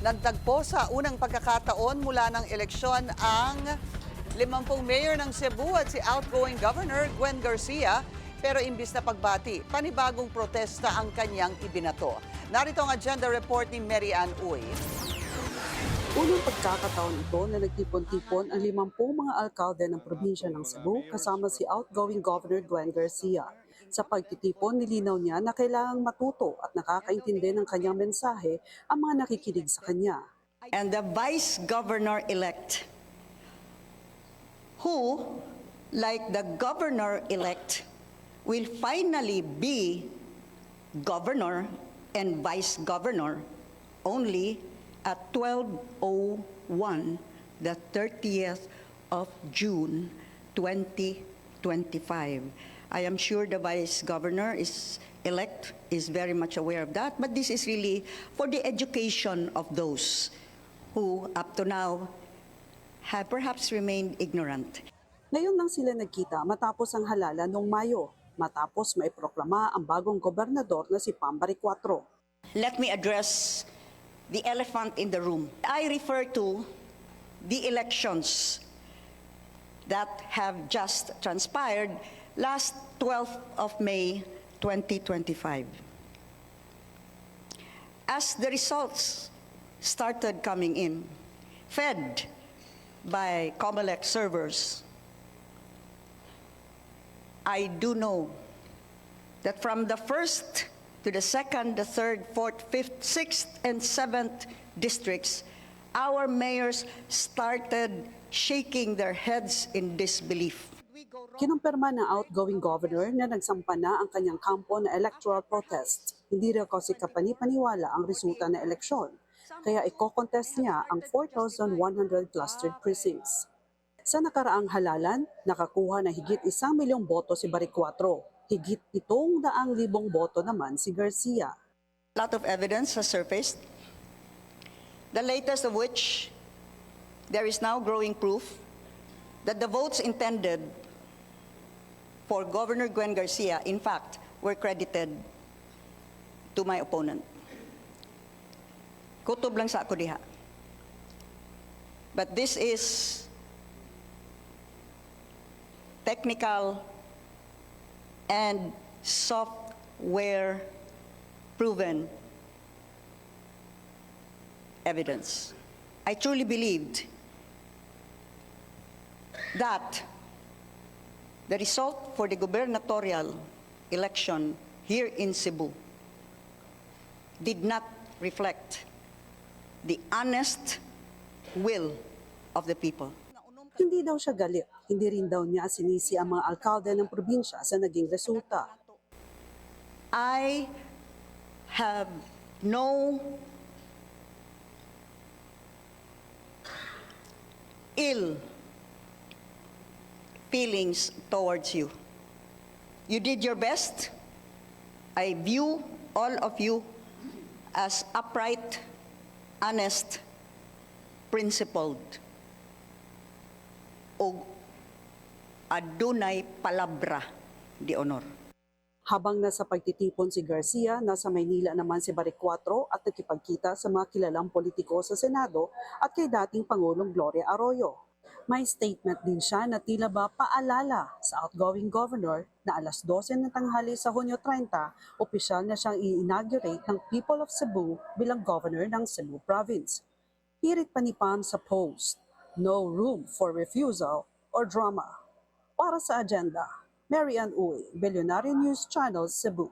Nagtagpo sa unang pagkakataon mula ng eleksyon ang 50 mayor ng Cebu at si outgoing Governor Gwen Garcia. Pero imbis na pagbati, panibagong protesta ang kanyang ibinato. Narito ang agenda report ni Mary Ann Uy. Unang pagkakataon ito na nagtipon-tipon ang 50 mga alkalde ng probinsya ng Cebu kasama si outgoing Governor Gwen Garcia. Sa pagtitipon, nilinaw niya na kailangang matuto at nakakaintindi ng kanyang mensahe ang mga nakikinig sa kanya. And the Vice Governor-elect, who, like the Governor-elect, will finally be Governor and Vice Governor only at 12:01, the 30th of June, 2025. I am sure the Vice Governor-elect is very much aware of that, but this is really for the education of those who up to now have perhaps remained ignorant. Ngayon lang sila nagkita matapos ang halalan noong Mayo, matapos maiproklama ang bagong gobernador na si Pambari IV. Let me address the elephant in the room. I refer to the elections that have just transpired last 12th of May 2025. As the results started coming in, fed by COMELEC servers, I do know that from the 1st to the 2nd, the 3rd, 4th, 5th, 6th, and 7th districts, our mayors started shaking their heads in disbelief. Kinumpirma ng outgoing governor na nagsampa na ang kanyang kampo na electoral protest. Hindi raw kasi kapani-paniwala ang resulta ng eleksyon, kaya iko-contest niya ang 4,100 clustered precincts. Sa nakaraang halalan, nakakuha na higit 1 milyong boto si Bari 4. Higit 700,000 boto naman si Garcia. A lot of evidence has surfaced, the latest of which there is now growing proof that the votes intended for Governor Gwen Garcia, in fact, were credited to my opponent. Kutob lang sa ako diha. But this is technical and software proven evidence. I truly believed that the result for the gubernatorial election here in Cebu did not reflect the honest will of the people. Hindi daw siya galit, hindi rin daw niya sinisi ang mga alkalde ng probinsya sa naging resulta. I have no ill feelings towards you. You did your best. I view all of you as upright, honest, principled, o adunay palabra di honor. Habang nasa pagtitipon si Garcia, nasa Maynila naman si Bari 4 at nakipagkita sa mga kilalang politiko sa Senado at kay dating Pangulong Gloria Arroyo. May statement din siya na tila ba paalala sa outgoing governor na alas 12 ng tanghali sa Hunyo 30, opisyal na siyang i-inaugurate ng People of Cebu bilang governor ng Cebu Province. Pirit pa ni Pam sa post, no room for refusal or drama. Para sa agenda, Mary Ann Uy, Billionaire News Channel, Cebu.